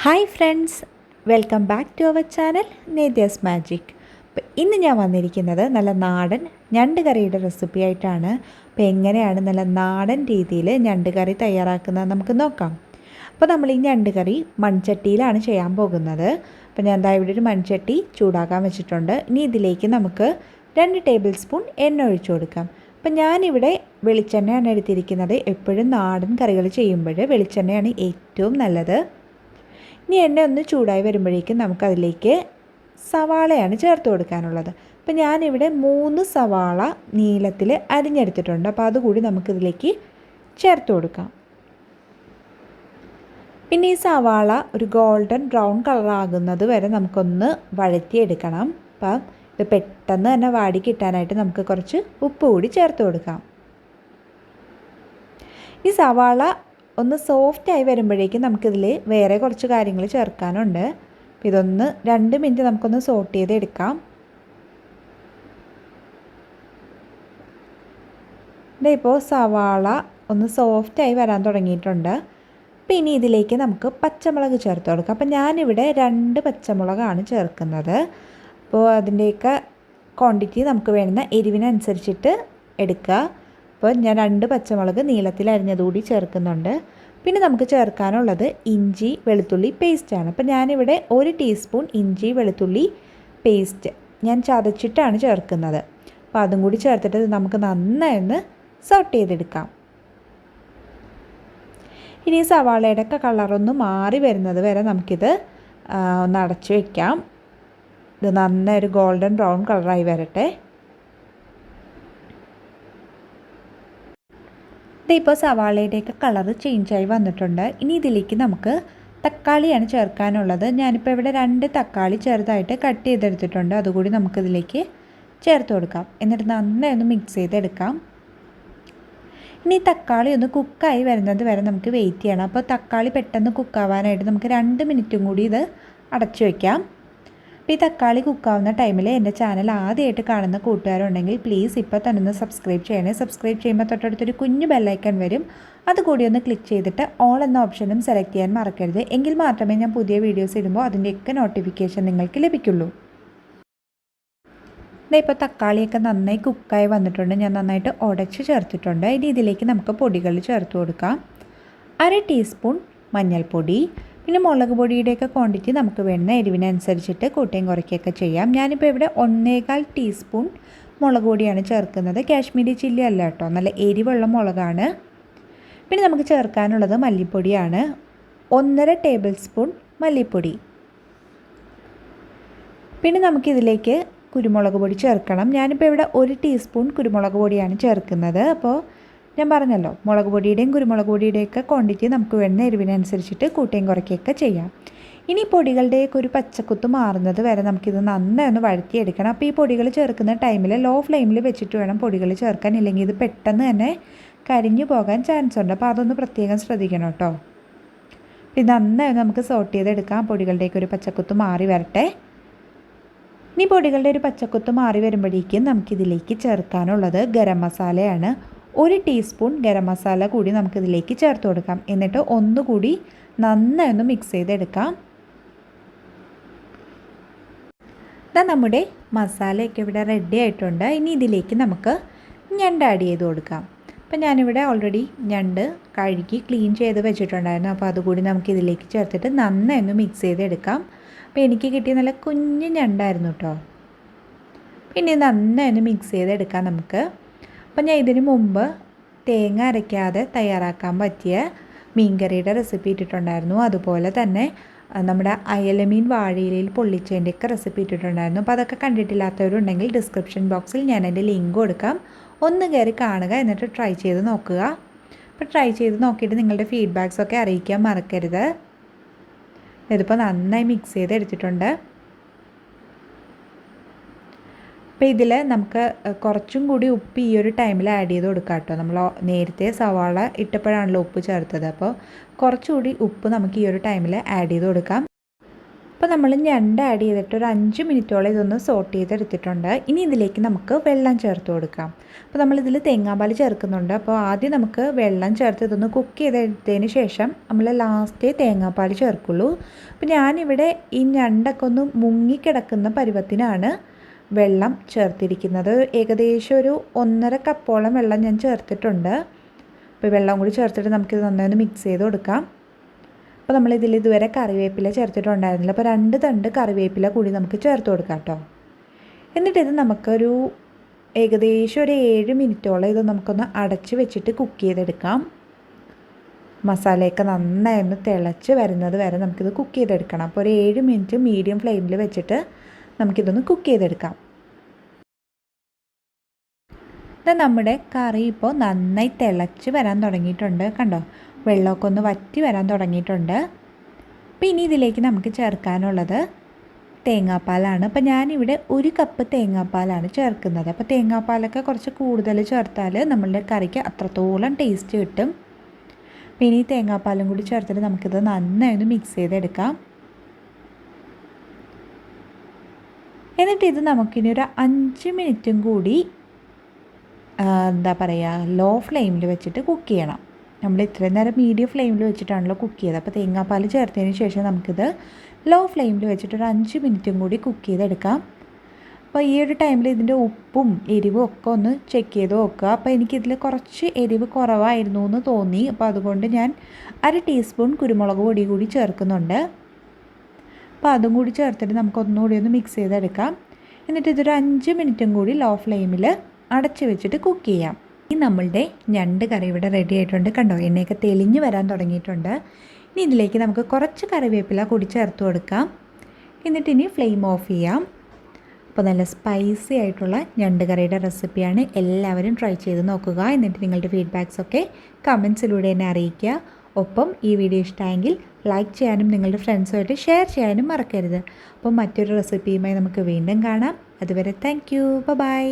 Hi friends, welcome back to our channel നേത്യാസ്മാജിക്. അപ്പോൾ ഇന്ന് ഞാൻ വന്നിരിക്കുന്നത് നല്ല നാടൻ ഞണ്ട് കറിയുടെ റെസിപ്പി ആയിട്ടാണ്. അപ്പോൾ എങ്ങനെയാണ് നല്ല നാടൻ രീതിയിൽ ഞണ്ട് കറി തയ്യാറാക്കുന്നത് നമുക്ക് നോക്കാം. അപ്പോൾ നമ്മൾ ഈ ഞണ്ട് കറി മൺചട്ടിയിലാണ് ചെയ്യാൻ പോകുന്നത്. അപ്പോൾ ഞാൻ ദാ ഇവിടെ ഒരു മൺചട്ടി ചൂടാക്കാൻ വെച്ചിട്ടുണ്ട്. ഇനി ഇതിലേക്ക് നമുക്ക് 2 ടേബിൾ സ്പൂൺ എണ്ണ ഒഴിച്ചു കൊടുക്കാം. അപ്പം ഞാനിവിടെ വെളിച്ചെണ്ണയാണ് എടുത്തിരിക്കുന്നത്. എപ്പോഴും നാടൻ കറികൾ ചെയ്യുമ്പോൾ വെളിച്ചെണ്ണയാണ് ഏറ്റവും നല്ലത്. ഇനി എണ്ണ ഒന്ന് ചൂടായി വരുമ്പോഴേക്കും നമുക്കതിലേക്ക് സവാളയാണ് ചേർത്ത് കൊടുക്കാനുള്ളത്. അപ്പം ഞാനിവിടെ 3 സവാള നീളത്തിൽ അരിഞ്ഞെടുത്തിട്ടുണ്ട്. അപ്പോൾ അതുകൂടി നമുക്കിതിലേക്ക് ചേർത്ത് കൊടുക്കാം. പിന്നെ ഈ സവാള ഒരു ഗോൾഡൻ ബ്രൗൺ കളറാകുന്നത് വരെ നമുക്കൊന്ന് വഴറ്റിയെടുക്കണം. അപ്പം ഇത് പെട്ടെന്ന് തന്നെ വാടി കിട്ടാനായിട്ട് നമുക്ക് കുറച്ച് ഉപ്പ് കൂടി ചേർത്ത് കൊടുക്കാം. ഈ സവാള ഒന്ന് സോഫ്റ്റായി വരുമ്പോഴേക്കും നമുക്കിതിൽ വേറെ കുറച്ച് കാര്യങ്ങൾ ചേർക്കാനുണ്ട്. അപ്പോൾ ഇതൊന്ന് 2 മിനിറ്റ് നമുക്കൊന്ന് സോട്ട് ചെയ്തെടുക്കാം. ഇപ്പോൾ സവാള ഒന്ന് സോഫ്റ്റായി വരാൻ തുടങ്ങിയിട്ടുണ്ട്. അപ്പോൾ ഇനി ഇതിലേക്ക് നമുക്ക് പച്ചമുളക് ചേർത്ത് കൊടുക്കാം. അപ്പോൾ ഞാനിവിടെ 2 പച്ചമുളകാണ് ചേർക്കുന്നത്. അപ്പോൾ അതിൻ്റെയൊക്കെ ക്വാണ്ടിറ്റി നമുക്ക് വേണ്ടുന്ന എരിവിനനുസരിച്ചിട്ട് എടുക്കുക. അപ്പോൾ ഞാൻ 2 പച്ചമുളക് നീളത്തിൽ അരിഞ്ഞതുകൂടി ചേർക്കുന്നുണ്ട്. പിന്നെ നമുക്ക് ചേർക്കാനുള്ളത് ഇഞ്ചി വെളുത്തുള്ളി പേസ്റ്റാണ്. അപ്പോൾ ഞാനിവിടെ 1 ടീസ്പൂൺ ഇഞ്ചി വെളുത്തുള്ളി പേസ്റ്റ് ഞാൻ ചതച്ചിട്ടാണ് ചേർക്കുന്നത്. അപ്പോൾ അതും കൂടി ചേർത്തിട്ട് നമുക്ക് നന്നായി ഒന്ന് സോട്ട് ചെയ്തെടുക്കാം. ഇനി സവാളയുടെ ഒക്കെ കളറൊന്ന് മാറി വരുന്നത് വരെ നമുക്കിത് ഒന്ന് അടച്ചു വയ്ക്കാം. ഇത് നന്നായി ഒരു ഗോൾഡൻ ബ്രൗൺ കളറായി വരട്ടെ. ഇതിപ്പോൾ സവാളയുടെയൊക്കെ കളറ് ചേഞ്ചായി വന്നിട്ടുണ്ട്. ഇനി ഇതിലേക്ക് നമുക്ക് തക്കാളിയാണ് ചേർക്കാനുള്ളത്. ഞാനിപ്പോൾ ഇവിടെ 2 തക്കാളി ചെറുതായിട്ട് കട്ട് ചെയ്തെടുത്തിട്ടുണ്ട്. അതുകൂടി നമുക്കിതിലേക്ക് ചേർത്ത് കൊടുക്കാം. എന്നിട്ട് നന്നായി ഒന്ന് മിക്സ് ചെയ്തെടുക്കാം. ഇനി തക്കാളി ഒന്ന് കുക്കായി വരുന്നത് വരെ നമുക്ക് വെയിറ്റ് ചെയ്യണം. അപ്പോൾ തക്കാളി പെട്ടെന്ന് കുക്കാവാനായിട്ട് നമുക്ക് 2 മിനിറ്റും കൂടി ഇത് അടച്ചു വയ്ക്കാം. അപ്പോൾ ഈ തക്കാളി കുക്കാവുന്ന ടൈമിൽ എൻ്റെ ചാനൽ ആദ്യമായിട്ട് കാണുന്ന കൂട്ടുകാരുണ്ടെങ്കിൽ പ്ലീസ് ഇപ്പോൾ തന്നെ ഒന്ന് സബ്സ്ക്രൈബ് ചെയ്യണേ. സബ്സ്ക്രൈബ് ചെയ്യുമ്പോൾ തൊട്ടടുത്തൊരു കുഞ്ഞു ബെല്ലൈക്കൺ വരും. അതുകൂടി ഒന്ന് ക്ലിക്ക് ചെയ്തിട്ട് ഓൾ എന്ന ഓപ്ഷനും സെലക്ട് ചെയ്യാൻ മറക്കരുത്. എങ്കിൽ മാത്രമേ ഞാൻ പുതിയ വീഡിയോസ് ഇടുമ്പോൾ അതിൻ്റെയൊക്കെ നോട്ടിഫിക്കേഷൻ നിങ്ങൾക്ക് ലഭിക്കുള്ളൂ. ഇപ്പോൾ തക്കാളിയൊക്കെ നന്നായി കുക്കായി വന്നിട്ടുണ്ട്. ഞാൻ നന്നായിട്ട് ഉടച്ച് ചേർത്തിട്ടുണ്ട്. ഇനി ഇതിലേക്ക് നമുക്ക് പൊടികൾ ചേർത്ത് കൊടുക്കാം. 1 ടീസ്പൂൺ മഞ്ഞൾപ്പൊടി. പിന്നെ മുളക് പൊടിയുടെയൊക്കെ ക്വാണ്ടിറ്റി നമുക്ക് വേണ്ടുന്ന എരിവിനനുസരിച്ചിട്ട് കൂട്ടുകയും കുറയ്ക്കുകയൊക്കെ ചെയ്യാം. ഞാനിപ്പോൾ ഇവിടെ 1.25 ടീസ്പൂൺ മുളക് പൊടിയാണ് ചേർക്കുന്നത്. കാശ്മീരി ചില്ലി അല്ല കേട്ടോ, നല്ല എരിവുള്ള മുളകാണ്. പിന്നെ നമുക്ക് ചേർക്കാനുള്ളത് മല്ലിപ്പൊടിയാണ്. 1.5 ടേബിൾ സ്പൂൺ മല്ലിപ്പൊടി. പിന്നെ നമുക്കിതിലേക്ക് കുരുമുളക് പൊടി ചേർക്കണം. ഞാനിപ്പോൾ ഇവിടെ 1 ടീസ്പൂൺ കുരുമുളക് പൊടിയാണ് ചേർക്കുന്നത്. അപ്പോൾ ഞാൻ പറഞ്ഞല്ലോ, മുളക് പൊടിയുടെയും കുരുമുളക് പൊടിയുടെയൊക്കെ ക്വാണ്ടിറ്റി നമുക്ക് വേണ്ട എരിവിനനുസരിച്ചിട്ട് കൂട്ടുകയും കുറയ്ക്കുകയൊക്കെ ചെയ്യാം. ഇനി പൊടികളുടെയൊക്കെ ഒരു പച്ചക്കുത്ത് മാറുന്നത് വരെ നമുക്കിത് നന്നായി ഒന്ന് വഴറ്റിയെടുക്കണം. അപ്പോൾ ഈ പൊടികൾ ചേർക്കുന്ന ടൈമിൽ ലോ ഫ്ലെയിമിൽ വെച്ചിട്ട് വേണം പൊടികൾ ചേർക്കാൻ, ഇല്ലെങ്കിൽ ഇത് പെട്ടെന്ന് തന്നെ കരിഞ്ഞു പോകാൻ ചാൻസ് ഉണ്ട്. അപ്പോൾ അതൊന്ന് പ്രത്യേകം ശ്രദ്ധിക്കണം കേട്ടോ. ഇത് നന്നായി നമുക്ക് സോട്ട് ചെയ്തെടുക്കാം. പൊടികളുടെയൊക്കെ ഒരു പച്ചക്കുത്ത് മാറി വരട്ടെ. ഇനി പൊടികളുടെ ഒരു പച്ചക്കുത്ത് മാറി വരുമ്പോഴേക്കും നമുക്കിതിലേക്ക് ചേർക്കാനുള്ളത് ഗരം മസാലയാണ്. 1 ടീസ്പൂൺ ഗരം മസാല കൂടി നമുക്കിതിലേക്ക് ചേർത്ത് കൊടുക്കാം. എന്നിട്ട് ഒന്നുകൂടി നന്നായി ഒന്ന് മിക്സ് ചെയ്തെടുക്കാം. ഇതാ നമ്മുടെ മസാലയൊക്കെ ഇവിടെ റെഡി ആയിട്ടുണ്ട്. ഇനി ഇതിലേക്ക് നമുക്ക് ഞണ്ട് ആഡ് ചെയ്ത് കൊടുക്കാം. അപ്പം ഞാനിവിടെ ഓൾറെഡി ഞണ്ട് കഴുകി ക്ലീൻ ചെയ്ത് വെച്ചിട്ടുണ്ടായിരുന്നു. അപ്പോൾ അതുകൂടി നമുക്ക് ഇതിലേക്ക് ചേർത്തിട്ട് നന്നായി ഒന്ന് മിക്സ് ചെയ്തെടുക്കാം. അപ്പോൾ എനിക്ക് കിട്ടിയ നല്ല കുഞ്ഞ് ഞണ്ടായിരുന്നു കേട്ടോ. പിന്നെ നന്നായി ഒന്ന് മിക്സ് ചെയ്തെടുക്കാം നമുക്ക്. അപ്പം ഞാൻ ഇതിന് മുമ്പ് തേങ്ങ അരയ്ക്കാതെ തയ്യാറാക്കാൻ പറ്റിയ മീൻകറിയുടെ റെസിപ്പി ഇട്ടിട്ടുണ്ടായിരുന്നു. അതുപോലെ തന്നെ നമ്മുടെ അയലമീൻ വാഴയിലയിൽ പൊള്ളിച്ചതിൻ്റെയൊക്കെ റെസിപ്പി ഇട്ടിട്ടുണ്ടായിരുന്നു. അപ്പോൾ അതൊക്കെ കണ്ടിട്ടില്ലാത്തവരുണ്ടെങ്കിൽ ഡിസ്ക്രിപ്ഷൻ ബോക്സിൽ ഞാൻ എൻ്റെ ലിങ്ക് കൊടുക്കാം. ഒന്ന് കയറി കാണുക, എന്നിട്ട് ട്രൈ ചെയ്ത് നോക്കുക. അപ്പോൾ ട്രൈ ചെയ്ത് നോക്കിയിട്ട് നിങ്ങളുടെ ഫീഡ്ബാക്സൊക്കെ അറിയിക്കാൻ മറക്കരുത്. ഇതിപ്പോൾ നന്നായി മിക്സ് ചെയ്ത് എടുത്തിട്ടുണ്ട്. അപ്പോൾ ഇതിൽ നമുക്ക് കുറച്ചും കൂടി ഉപ്പ് ഈ ഒരു ടൈമിൽ ആഡ് ചെയ്ത് കൊടുക്കാം കേട്ടോ. നമ്മൾ നേരത്തെ സവാള ഇട്ടപ്പോഴാണല്ലോ ഉപ്പ് ചേർത്തത്. അപ്പോൾ കുറച്ചുകൂടി ഉപ്പ് നമുക്ക് ഈ ഒരു ടൈമിൽ ആഡ് ചെയ്ത് കൊടുക്കാം. അപ്പോൾ നമ്മൾ ഞണ്ട് ആഡ് ചെയ്തിട്ട് ഒരു 5 മിനിറ്റോളം ഇതൊന്ന് സോട്ട് ചെയ്തെടുത്തിട്ടുണ്ട്. ഇനി ഇതിലേക്ക് നമുക്ക് വെള്ളം ചേർത്ത് കൊടുക്കാം. അപ്പോൾ നമ്മളിതിൽ തേങ്ങാപ്പാൽ ചേർക്കുന്നുണ്ട്. അപ്പോൾ ആദ്യം നമുക്ക് വെള്ളം ചേർത്ത് ഇതൊന്ന് കുക്ക് ചെയ്തെടുത്തതിന് ശേഷം നമ്മൾ ലാസ്റ്റേ തേങ്ങാപ്പാൽ ചേർക്കുള്ളൂ. അപ്പോൾ ഞാനിവിടെ ഈ ഞണ്ടൊക്കെ ഒന്ന് മുങ്ങിക്കിടക്കുന്ന പരുവത്തിനാണ് വെള്ളം ചേർത്തിരിക്കുന്നത്. ഏകദേശം ഒരു 1.5 കപ്പോളം വെള്ളം ഞാൻ ചേർത്തിട്ടുണ്ട്. അപ്പോൾ വെള്ളം കൂടി ചേർത്തിട്ട് നമുക്കിത് നന്നായി ഒന്ന് മിക്സ് ചെയ്ത് കൊടുക്കാം. അപ്പോൾ നമ്മളിതിൽ ഇതുവരെ കറിവേപ്പില ചേർത്തിട്ടുണ്ടായിരുന്നില്ല. അപ്പോൾ 2 തണ്ട് കറിവേപ്പില കൂടി നമുക്ക് ചേർത്ത് കൊടുക്കാം കേട്ടോ. എന്നിട്ടിത് നമുക്കൊരു ഏകദേശം ഒരു 7 മിനിറ്റോളം ഇത് നമുക്കൊന്ന് അടച്ച് വെച്ചിട്ട് കുക്ക് ചെയ്തെടുക്കാം. മസാലയൊക്കെ നന്നായി ഒന്ന് തിളച്ച് വരുന്നത് വരെ നമുക്കിത് കുക്ക് ചെയ്തെടുക്കണം. അപ്പോൾ ഒരു 7 മിനിറ്റ് മീഡിയം ഫ്ലെയിമിൽ വെച്ചിട്ട് നമുക്കിതൊന്ന് കുക്ക് ചെയ്തെടുക്കാം. ഇത് നമ്മുടെ കറി ഇപ്പോൾ നന്നായി തിളച്ച് വരാൻ തുടങ്ങിയിട്ടുണ്ട്. കണ്ടോ, വെള്ളമൊക്കെ ഒന്ന് വറ്റി വരാൻ തുടങ്ങിയിട്ടുണ്ട്. അപ്പോൾ ഇനി ഇതിലേക്ക് നമുക്ക് ചേർക്കാനുള്ളത് തേങ്ങാപ്പാലാണ്. അപ്പോൾ ഞാനിവിടെ 1 കപ്പ് തേങ്ങാപ്പാലാണ് ചേർക്കുന്നത്. അപ്പോൾ തേങ്ങാപ്പാലൊക്കെ കുറച്ച് കൂടുതൽ ചേർത്താൽ നമ്മളുടെ കറിക്ക് അത്രത്തോളം ടേസ്റ്റ് കിട്ടും. അപ്പോൾ ഇനി തേങ്ങാപ്പാലും കൂടി ചേർത്തിട്ട് നമുക്കിത് നന്നായി ഒന്ന് മിക്സ് ചെയ്തെടുക്കാം. എന്നിട്ട് ഇത് നമുക്കിനി ഒരു 5 മിനിറ്റും കൂടി എന്താ പറയുക, ലോ ഫ്ലെയിമിൽ വെച്ചിട്ട് കുക്ക് ചെയ്യണം. നമ്മൾ ഇത്രയും നേരം മീഡിയം ഫ്ലെയിമിൽ വെച്ചിട്ടാണല്ലോ കുക്ക് ചെയ്തത്. അപ്പോൾ തേങ്ങാപ്പാൽ ചേർത്തതിന് ശേഷം നമുക്കിത് ലോ ഫ്ലെയിമിൽ വെച്ചിട്ട് ഒരു 5 മിനിറ്റും കൂടി കുക്ക് ചെയ്തെടുക്കാം. അപ്പോൾ ഈ ഒരു ടൈമിൽ ഇതിൻ്റെ ഉപ്പും എരിവും ഒക്കെ ഒന്ന് ചെക്ക് ചെയ്ത് നോക്കുക. അപ്പോൾ എനിക്കിതിൽ കുറച്ച് എരിവ് കുറവായിരുന്നു എന്ന് തോന്നി. അപ്പോൾ അതുകൊണ്ട് ഞാൻ 1 ടീസ്പൂൺ കുരുമുളക് പൊടി കൂടി ചേർക്കുന്നുണ്ട്. അപ്പോൾ അതും കൂടി ചേർത്തിട്ട് നമുക്ക് ഒന്നുകൂടി ഒന്ന് മിക്സ് ചെയ്തെടുക്കാം. എന്നിട്ട് ഇതൊരു 5 മിനിറ്റും കൂടി ലോ ഫ്ലെയിമിൽ അടച്ച് വെച്ചിട്ട് കുക്ക് ചെയ്യാം. ഈ നമ്മളുടെ ഞണ്ട് കറി ഇവിടെ റെഡി ആയിട്ടുണ്ട്. കണ്ടോ, എണ്ണയൊക്കെ തെളിഞ്ഞ് വരാൻ തുടങ്ങിയിട്ടുണ്ട്. ഇനി ഇതിലേക്ക് നമുക്ക് കുറച്ച് കറിവേപ്പില കൂടി ചേർത്ത് കൊടുക്കാം. എന്നിട്ട് ഇനി ഫ്ലെയിം ഓഫ് ചെയ്യാം. അപ്പോൾ നല്ല സ്പൈസി ആയിട്ടുള്ള ഞണ്ട് കറിയുടെ റെസിപ്പിയാണ്. എല്ലാവരും ട്രൈ ചെയ്ത് നോക്കുക. എന്നിട്ട് നിങ്ങളുടെ ഫീഡ്ബാക്സൊക്കെ കമൻസിലൂടെ എന്നെ അറിയിക്കുക. ഒപ്പം ഈ വീഡിയോ ഇഷ്ടമായെങ്കിൽ ലൈക്ക് ചെയ്യാനും നിങ്ങളുടെ ഫ്രണ്ട്സുമായിട്ട് ഷെയർ ചെയ്യാനും മറക്കരുത്. അപ്പോൾ മറ്റൊരു റെസിപ്പിയുമായി നമുക്ക് വീണ്ടും കാണാം. അതുവരെ താങ്ക് യു. ബൈ.